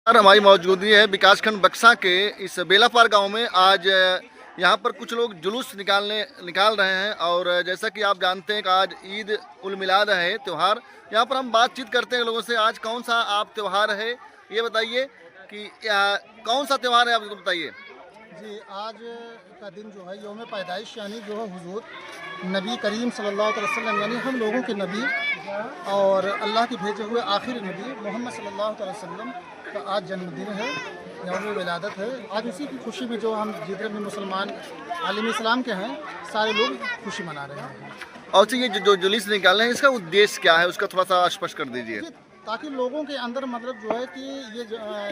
हमारी मौजूदगी है विकासखंड बक्सा के इस बेलापार गांव में। आज यहाँ पर कुछ लोग जुलूस निकाल रहे हैं और जैसा कि आप जानते हैं कि आज ईद उल मिलाद है त्यौहार। यहाँ पर हम बातचीत करते हैं लोगों से। आज कौन सा आप त्यौहार है ये बताइए कि कौन सा त्यौहार है, आप बताइए। जी, आज का दिन जो है यौम पैदाइश यानी जो है हुजूर नबी करीम सल्लल्लाहु अलैहि वसल्लम यानी हम लोगों के नबी और अल्लाह के भेजे हुए आखिरी नबी मोहम्मद सल्लल्लाहु अलैहि वसल्लम का आज जन्मदिन है, यौम विलादत है। आज उसी की खुशी में जो हम जितने भी मुसलमान आलिम इस्लाम के हैं सारे लोग खुशी मना रहे हैं। और ये जो जुलूस निकाल रहे हैं इसका उद्देश्य क्या है, उसका थोड़ा सा स्पष्ट कर दीजिए। ताकि लोगों के अंदर मतलब जो है कि ये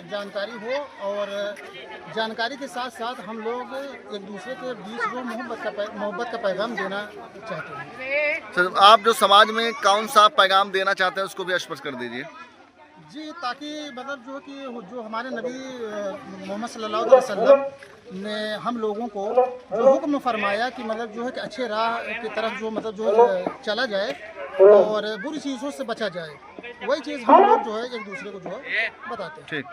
जानकारी हो और जानकारी के साथ साथ हम लोग एक दूसरे के बीच जो मोहब्बत का पैगाम देना चाहते हैं। सर, आप जो समाज में कौन सा पैगाम देना चाहते हैं उसको भी स्पष्ट कर दीजिए। जी, ताकि मतलब जो कि जो हमारे नबी मोहम्मद सल्लल्लाहु अलैहि वसल्लम ने हम लोगों को जो हुक्म फरमाया कि मतलब जो है कि अच्छे राह की तरफ जो मतलब जो चला जाए और बुरी चीज़ों से बचा जाए, वही चीज़ हम लोग जो है एक दूसरे को जो है बताते हैं। ठीक।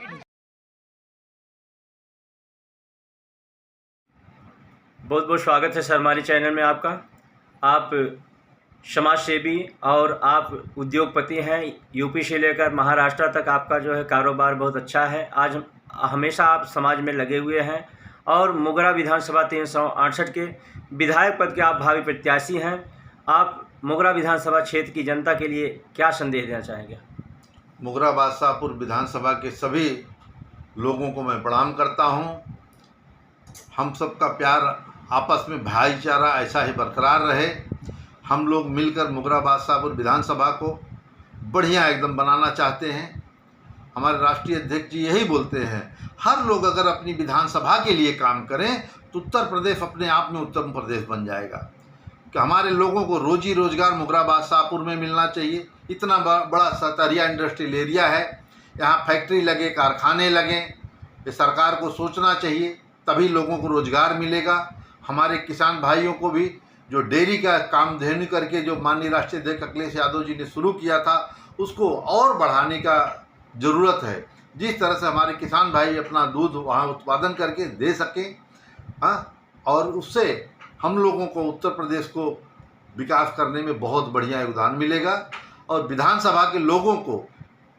बहुत बहुत स्वागत है सर हमारे चैनल में आपका। आप समाज सेवी और आप उद्योगपति हैं। यूपी से लेकर महाराष्ट्र तक आपका जो है कारोबार बहुत अच्छा है। आज हमेशा आप समाज में लगे हुए हैं और मुगरा विधानसभा 368 के विधायक पद के आप भावी प्रत्याशी हैं। आप मुगरा विधानसभा क्षेत्र की जनता के लिए क्या संदेश देना चाहेंगे? मुगरा बादशाहपुर विधानसभा के सभी लोगों को मैं प्रणाम करता हूं। हम सबका प्यार आपस में भाईचारा ऐसा ही बरकरार रहे। हम लोग मिलकर मुगरा बादशाहपुर विधानसभा को बढ़िया एकदम बनाना चाहते हैं। हमारे राष्ट्रीय अध्यक्ष जी यही बोलते हैं, हर लोग अगर अपनी विधानसभा के लिए काम करें तो उत्तर प्रदेश अपने आप में उत्तम प्रदेश बन जाएगा। कि हमारे लोगों को रोजी रोजगार मुगरा बादशाहपुर में मिलना चाहिए। इतना बड़ा सतरिया इंडस्ट्रियल एरिया है, यहाँ फैक्ट्री लगे, कारखाने लगें, ये सरकार को सोचना चाहिए, तभी लोगों को रोजगार मिलेगा। हमारे किसान भाइयों को भी जो डेयरी का काम धेनु करके जो माननीय राष्ट्रीय अध्यक्ष अखिलेश यादव जी ने शुरू किया था उसको और बढ़ाने का ज़रूरत है। जिस तरह से हमारे किसान भाई अपना दूध वहाँ उत्पादन करके दे सकें, और उससे हम लोगों को उत्तर प्रदेश को विकास करने में बहुत बढ़िया योगदान मिलेगा। और विधानसभा के लोगों को,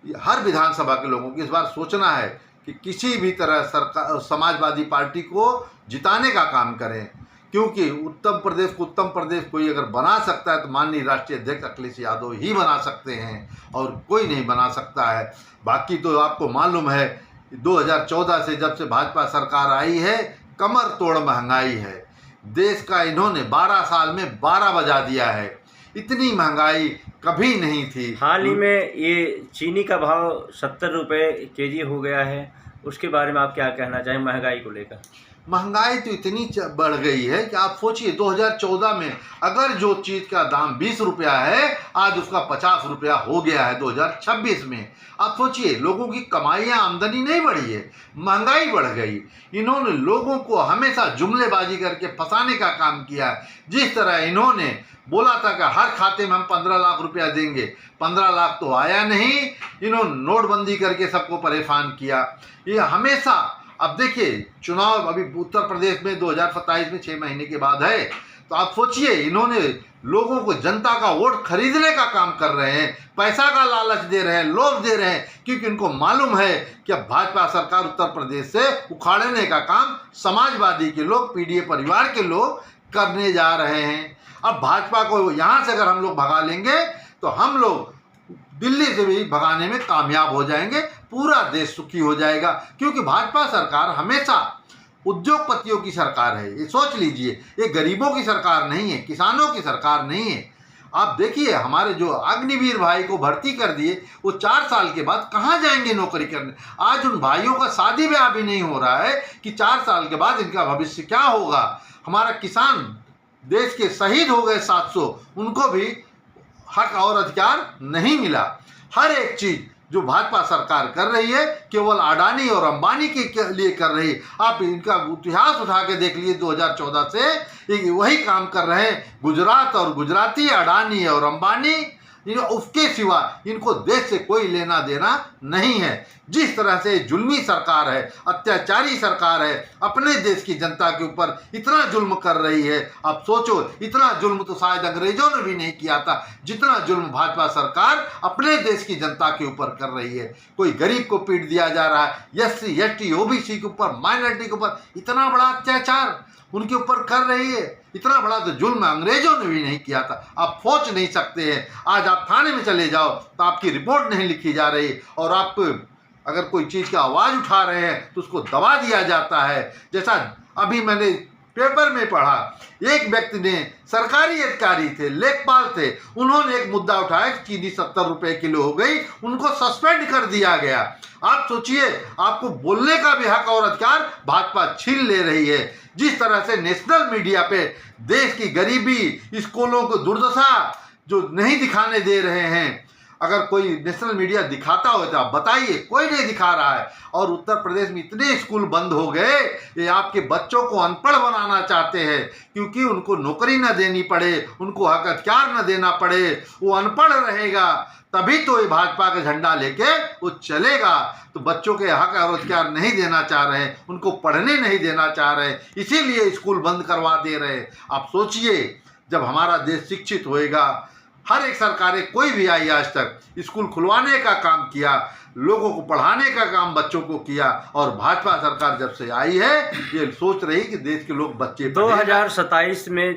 हर विधानसभा के लोगों को इस बार सोचना है कि किसी भी तरह सरकार समाजवादी पार्टी को जिताने का काम करें, क्योंकि उत्तर प्रदेश को उत्तम प्रदेश कोई अगर बना सकता है तो माननीय राष्ट्रीय अध्यक्ष अखिलेश यादव ही बना सकते हैं और कोई नहीं बना सकता है। बाकी तो आपको मालूम है 2014 से जब से भाजपा सरकार आई है कमर तोड़ महंगाई है। देश का इन्होंने 12 साल में 12 बजा दिया है। इतनी महंगाई कभी नहीं थी। हाल ही में ये चीनी का भाव 70 रुपये केजी हो गया है, उसके बारे में आप क्या कहना चाहें महंगाई को लेकर? महंगाई तो इतनी बढ़ गई है कि आप सोचिए 2014 में अगर जो चीज़ का दाम 20 रुपया है आज उसका 50 रुपया हो गया है 2026 में। आप सोचिए लोगों की कमाइयाँ, आमदनी नहीं बढ़ी है, महंगाई बढ़ गई। इन्होंने लोगों को हमेशा जुमलेबाजी करके फंसाने का काम किया है। जिस तरह इन्होंने बोला था कि हर खाते में हम 15 लाख रुपया देंगे, 15 लाख तो आया नहीं। इन्होंने नोटबंदी करके सबको परेशान किया। ये हमेशा, अब देखिए चुनाव अभी उत्तर प्रदेश में 2027 में 6 महीने के बाद है, तो आप सोचिए इन्होंने लोगों को जनता का वोट खरीदने का काम कर रहे हैं, पैसा का लालच दे रहे हैं, लोभ दे रहे हैं, क्योंकि इनको मालूम है कि अब भाजपा सरकार उत्तर प्रदेश से उखाड़ने का काम समाजवादी के लोग, पीडीए परिवार के लोग करने जा रहे हैं। अब भाजपा को यहाँ से अगर हम लोग भगा लेंगे तो हम लोग दिल्ली से भी भगाने में कामयाब हो जाएंगे, पूरा देश सुखी हो जाएगा। क्योंकि भाजपा सरकार हमेशा उद्योगपतियों की सरकार है। ये सोच लीजिए, ये गरीबों की सरकार नहीं है, किसानों की सरकार नहीं है। आप देखिए हमारे जो अग्निवीर भाई को भर्ती कर दिए, वो 4 साल के बाद कहाँ जाएंगे नौकरी करने? आज उन भाइयों का शादी ब्याह भी नहीं हो रहा है कि 4 साल के बाद इनका भविष्य क्या होगा। हमारा किसान देश के शहीद हो गए 700, उनको भी हक और अधिकार नहीं मिला। हर एक चीज़ जो भाजपा सरकार कर रही है केवल अडानी और अंबानी के लिए कर रही है। आप इनका इतिहास उठा के देख लीजिए, 2014 से वही काम कर रहे हैं। गुजरात और गुजराती, अडानी और अंबानी, उसके सिवा इनको देश से कोई लेना देना नहीं है। जिस तरह से जुल्मी सरकार है, अत्याचारी सरकार है, अपने देश की जनता के ऊपर इतना जुल्म कर रही है, आप सोचो इतना जुल्म तो शायद अंग्रेजों ने भी नहीं किया था जितना जुल्म भाजपा सरकार अपने देश की जनता के ऊपर कर रही है। कोई गरीब को पीट दिया जा रहा है, SC ST OBC के ऊपर, माइनॉरिटी के ऊपर इतना बड़ा अत्याचार उनके ऊपर कर रही है। इतना बड़ा तो जुल्म अंग्रेजों ने भी नहीं किया था, आप सोच नहीं सकते हैं। आज आप थाने में चले जाओ तो आपकी रिपोर्ट नहीं लिखी जा रही, और आप अगर कोई चीज़ की आवाज़ उठा रहे हैं तो उसको दबा दिया जाता है। जैसा अभी मैंने पेपर में पढ़ा, एक व्यक्ति ने, सरकारी अधिकारी थे, लेखपाल थे, उन्होंने एक मुद्दा उठाया, चीनी 70 रुपए किलो हो गई, उनको सस्पेंड कर दिया गया। आप सोचिए, आपको बोलने का भी हक और अधिकार भाजपा छीन ले रही है। जिस तरह से नेशनल मीडिया पे देश की गरीबी, स्कूलों को दुर्दशा जो नहीं दिखाने दे रहे हैं, अगर कोई नेशनल मीडिया दिखाता हो तो आप बताइए, कोई नहीं दिखा रहा है। और उत्तर प्रदेश में इतने स्कूल बंद हो गए, ये आपके बच्चों को अनपढ़ बनाना चाहते हैं, क्योंकि उनको नौकरी न देनी पड़े, उनको हक अधिकार न देना पड़े, वो अनपढ़ रहेगा तभी तो ये भाजपा का झंडा लेके वो चलेगा। तो बच्चों के हक और अधिकार नहीं देना चाह रहे हैं, उनको पढ़ने नहीं देना चाह रहे हैं, इसीलिए स्कूल बंद करवा दे रहे हैं। आप सोचिए, जब हमारा देश शिक्षित होएगा, हर एक सरकारें कोई भी आई आज तक स्कूल खुलवाने का काम किया, लोगों को पढ़ाने का काम बच्चों को किया, और भाजपा सरकार जब से आई है ये सोच रही कि देश के लोग बच्चे 2027 में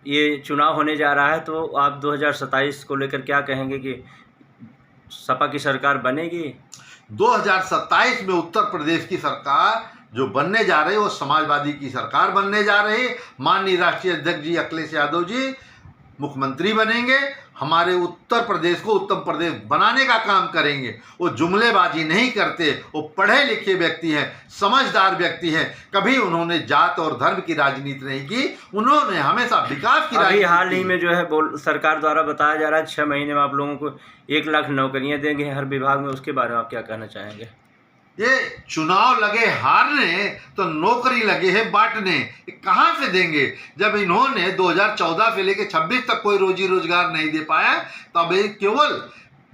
ये चुनाव होने जा रहा है, तो आप 2027 को लेकर क्या कहेंगे कि सपा की सरकार बनेगी? 2027 में उत्तर प्रदेश की सरकार जो बनने जा रही है वो समाजवादी की सरकार बनने जा रही है। माननीय राष्ट्रीय अध्यक्ष जी अखिलेश यादव जी मुख्यमंत्री बनेंगे, हमारे उत्तर प्रदेश को उत्तम प्रदेश बनाने का काम करेंगे। वो जुमलेबाजी नहीं करते, वो पढ़े लिखे व्यक्ति हैं, समझदार व्यक्ति हैं। कभी उन्होंने जात और धर्म की राजनीति नहीं की, उन्होंने हमेशा विकास की राजनीति। हाल ही में जो है सरकार द्वारा बताया जा रहा है 6 महीने में आप लोगों को 1 लाख नौकरियां देंगे हर विभाग में, उसके बारे में आप क्या कहना चाहेंगे? ये चुनाव लगे हारने तो नौकरी लगे हैं बांटने, कहाँ से देंगे? जब इन्होंने 2014 से लेकर 26 तक कोई रोजी रोजगार नहीं दे पाया, तब ये केवल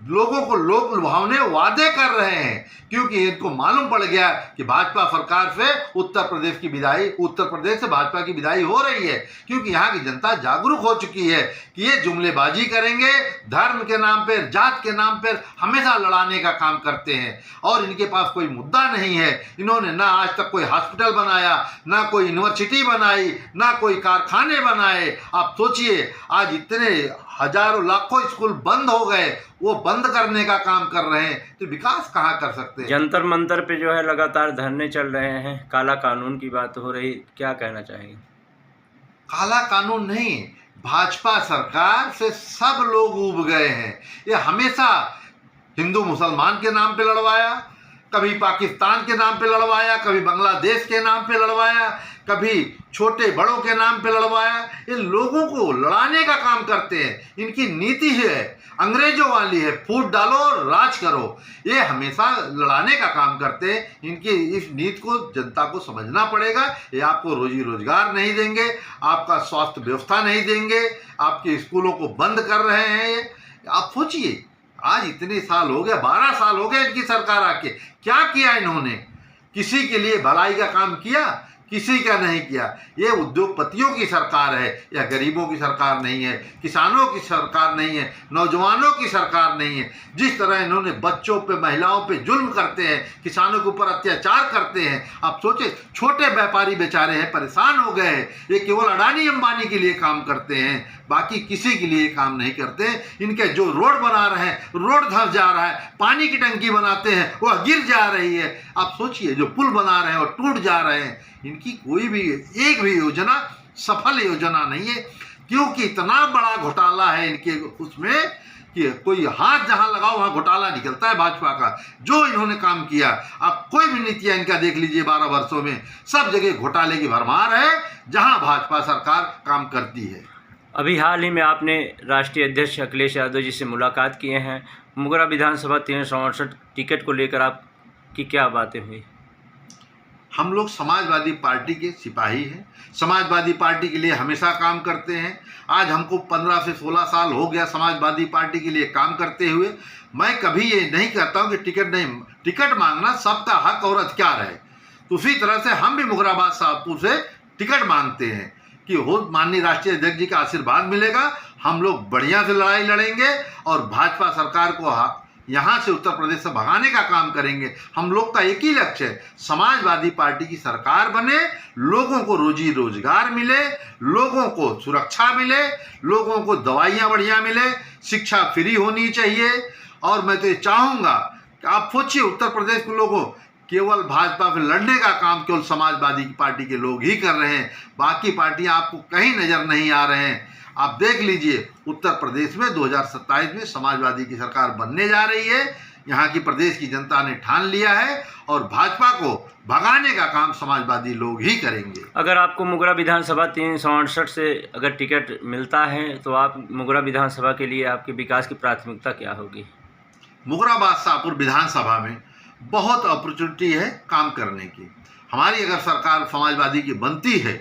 लोगों को लोक लुभावने वादे कर रहे हैं, क्योंकि इनको मालूम पड़ गया कि भाजपा सरकार से उत्तर प्रदेश से भाजपा की विदाई हो रही है, क्योंकि यहाँ की जनता जागरूक हो चुकी है कि ये जुमलेबाजी करेंगे, धर्म के नाम पर, जात के नाम पर हमेशा लड़ाने का काम करते हैं, और इनके पास कोई मुद्दा नहीं है। इन्होंने ना आज तक कोई हॉस्पिटल बनाया, ना कोई यूनिवर्सिटी बनाई, ना कोई कारखाने बनाए। आप सोचिए, आज इतने हजारों लाखों स्कूल बंद हो गए, वो बंद करने का काम कर रहे हैं, तो विकास कहाँ कर सकते हैं? जंतर मंतर पे जो है लगातार धरने चल रहे हैं, काला कानून की बात हो रही, क्या कहना चाहेंगे? काला कानून नहीं, भाजपा सरकार से सब लोग उब गए हैं। ये हमेशा हिंदू मुसलमान के नाम पे लड़वाया, कभी पाकिस्तान के नाम पे लड़वाया, कभी बांग्लादेश के नाम पे लड़वाया, कभी छोटे बड़ों के नाम पे लड़वाया। ये लोगों को लड़ाने का काम करते हैं, इनकी नीति है अंग्रेजों वाली है, फूट डालो और राज करो। ये हमेशा लड़ाने का काम करते हैं। इनकी इस नीति को जनता को समझना पड़ेगा। ये आपको रोजी रोजगार नहीं देंगे, आपका स्वास्थ्य व्यवस्था नहीं देंगे, आपके स्कूलों को बंद कर रहे हैं। ये आप सोचिए, आज इतने साल हो गए, 12 साल हो गए इनकी सरकार आके, क्या किया इन्होंने? किसी के लिए भलाई का काम किया? किसी का नहीं किया। ये उद्योगपतियों की सरकार है, या गरीबों की सरकार नहीं है, किसानों की सरकार नहीं है, नौजवानों की सरकार नहीं है। जिस तरह इन्होंने बच्चों पे, महिलाओं पे जुल्म करते हैं, किसानों के ऊपर अत्याचार करते हैं। आप सोचे, छोटे व्यापारी बेचारे हैं, परेशान हो गए हैं। ये केवल अडानी अंबानी के लिए काम करते हैं, बाकी किसी के लिए काम नहीं करते। इनके जो रोड बना रहे हैं, रोड धंस जा रहा है, पानी की टंकी बनाते हैं वह गिर जा रही है। आप सोचिए, जो पुल बना रहे हैं वो टूट जा रहे हैं। इनकी कोई भी एक भी योजना सफल योजना नहीं है, क्योंकि इतना बड़ा घोटाला है इनके उसमें कि कोई हाथ जहां लगाओ वहां घोटाला निकलता है भाजपा का। जो इन्होंने काम किया, आप कोई भी नीतियां इनका देख लीजिए 12 वर्षों में, सब जगह घोटाले की भरमार है जहां भाजपा सरकार काम करती है। अभी हाल ही में आपने राष्ट्रीय अध्यक्ष अखिलेश यादव जी से मुलाकात किए हैं। मुगरा विधानसभा 368 टिकट को लेकर आपकी क्या बातें हुई? हम लोग समाजवादी पार्टी के सिपाही हैं, समाजवादी पार्टी के लिए हमेशा काम करते हैं। आज हमको 15 से 16 साल हो गया समाजवादी पार्टी के लिए काम करते हुए। मैं कभी ये नहीं कहता हूँ कि टिकट मांगना सबका हक और अधिकार है। तो उसी तरह से हम भी मुगराबाद शाहपुर से टिकट मांगते हैं कि हो माननीय राष्ट्रीय अध्यक्ष जी का आशीर्वाद मिलेगा, हम लोग बढ़िया से लड़ाई लड़ेंगे और भाजपा सरकार को यहाँ से उत्तर प्रदेश से भगाने का काम करेंगे। हम लोग का एक ही लक्ष्य है, समाजवादी पार्टी की सरकार बने, लोगों को रोजी रोजगार मिले, लोगों को सुरक्षा मिले, लोगों को दवाइयाँ बढ़िया मिले, शिक्षा फ्री होनी चाहिए। और मैं तो ये चाहूँगा कि आप सोचिए, उत्तर प्रदेश के लोगों केवल भाजपा पे लड़ने का काम केवल समाजवादी पार्टी के लोग ही कर रहे हैं, बाकी पार्टियां आपको कहीं नज़र नहीं आ रहे हैं। आप देख लीजिए, उत्तर प्रदेश में 2027 में समाजवादी की सरकार बनने जा रही है। यहाँ की प्रदेश की जनता ने ठान लिया है और भाजपा को भगाने का काम समाजवादी लोग ही करेंगे। अगर आपको मुगरा विधानसभा 368 से अगर टिकट मिलता है तो आप मुगरा विधानसभा के लिए आपके विकास की प्राथमिकता क्या होगी? मुगराबाद शाहपुर विधानसभा में बहुत अपॉर्चुनिटी है काम करने की। हमारी अगर सरकार समाजवादी की बनती है,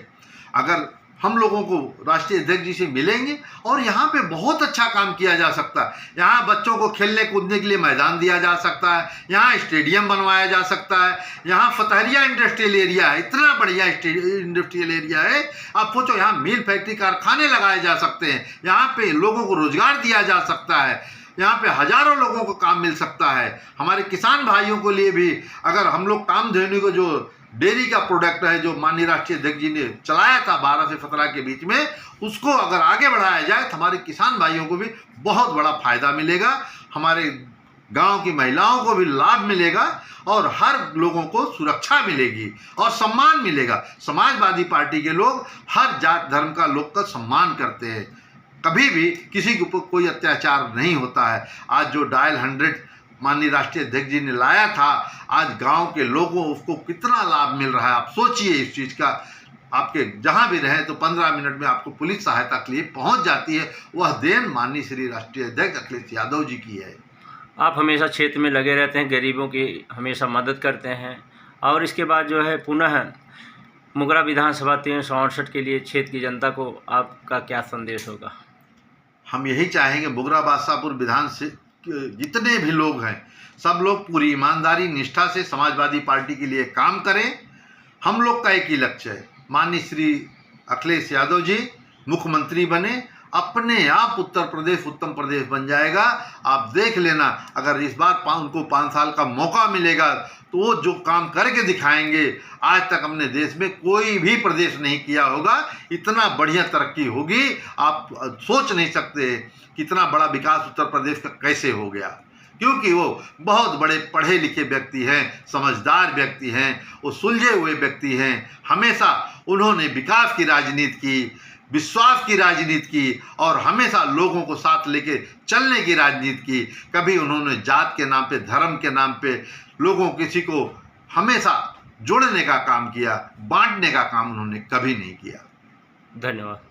अगर हम लोगों को राष्ट्रीय अध्यक्ष जी से मिलेंगे और यहाँ पे बहुत अच्छा काम किया जा सकता है। यहाँ बच्चों को खेलने कूदने के लिए मैदान दिया जा सकता है, यहाँ स्टेडियम बनवाया जा सकता है, यहाँ फतहरिया इंडस्ट्रियल एरिया है, इतना बढ़िया इंडस्ट्रियल एरिया है। आप सोचो, यहाँ मिल फैक्ट्री कारखाने लगाए जा सकते हैं, यहाँ पे लोगों को रोजगार दिया जा सकता है, यहाँ पे हजारों लोगों को काम मिल सकता है। हमारे किसान भाइयों के लिए भी अगर हम लोग कामधेनु को जो डेयरी का प्रोडक्ट है जो माननीय राष्ट्रीय अध्यक्ष जी ने चलाया था 12 से 17 के बीच में, उसको अगर आगे बढ़ाया जाए तो हमारे किसान भाइयों को भी बहुत बड़ा फायदा मिलेगा, हमारे गांव की महिलाओं को भी लाभ मिलेगा और हर लोगों को सुरक्षा मिलेगी और सम्मान मिलेगा। समाजवादी पार्टी के लोग हर जात धर्म का लोग का सम्मान करते हैं, कभी भी किसी के ऊपर कोई अत्याचार नहीं होता है। आज जो डायल 100 माननीय राष्ट्रीय अध्यक्ष जी ने लाया था, आज गांव के लोगों उसको कितना लाभ मिल रहा है। आप सोचिए इस चीज़ का, आपके जहां भी रहें तो 15 मिनट में आपको पुलिस सहायता के लिए पहुंच जाती है। वह देन माननीय श्री राष्ट्रीय अध्यक्ष अखिलेश यादव जी की है। आप हमेशा क्षेत्र में लगे रहते हैं, गरीबों की हमेशा मदद करते हैं और इसके बाद जो है पुनः मुगरा विधानसभा 368 के लिए क्षेत्र की जनता को आपका क्या संदेश होगा? हम यही चाहेंगे मुगराबाद शाहपुर विधान से जितने भी लोग हैं सब लोग पूरी ईमानदारी निष्ठा से समाजवादी पार्टी के लिए काम करें। हम लोग का एक ही लक्ष्य है, माननीय श्री अखिलेश यादव जी मुख्यमंत्री बने, अपने आप उत्तर प्रदेश उत्तम प्रदेश बन जाएगा। आप देख लेना, अगर इस बार उनको 5 साल का मौका मिलेगा तो वो जो काम करके दिखाएंगे, आज तक हमने देश में कोई भी प्रदेश नहीं किया होगा, इतना बढ़िया तरक्की होगी। आप सोच नहीं सकते कितना बड़ा विकास उत्तर प्रदेश का कैसे हो गया, क्योंकि वो बहुत बड़े पढ़े लिखे व्यक्ति हैं, समझदार व्यक्ति हैं, वो सुलझे हुए व्यक्ति हैं। हमेशा उन्होंने विकास की राजनीति की, विश्वास की राजनीति की और हमेशा लोगों को साथ लेके चलने की राजनीति की। कभी उन्होंने जात के नाम पे, धर्म के नाम पे लोगों किसी को हमेशा जोड़ने का काम किया, बांटने का काम उन्होंने कभी नहीं किया। धन्यवाद।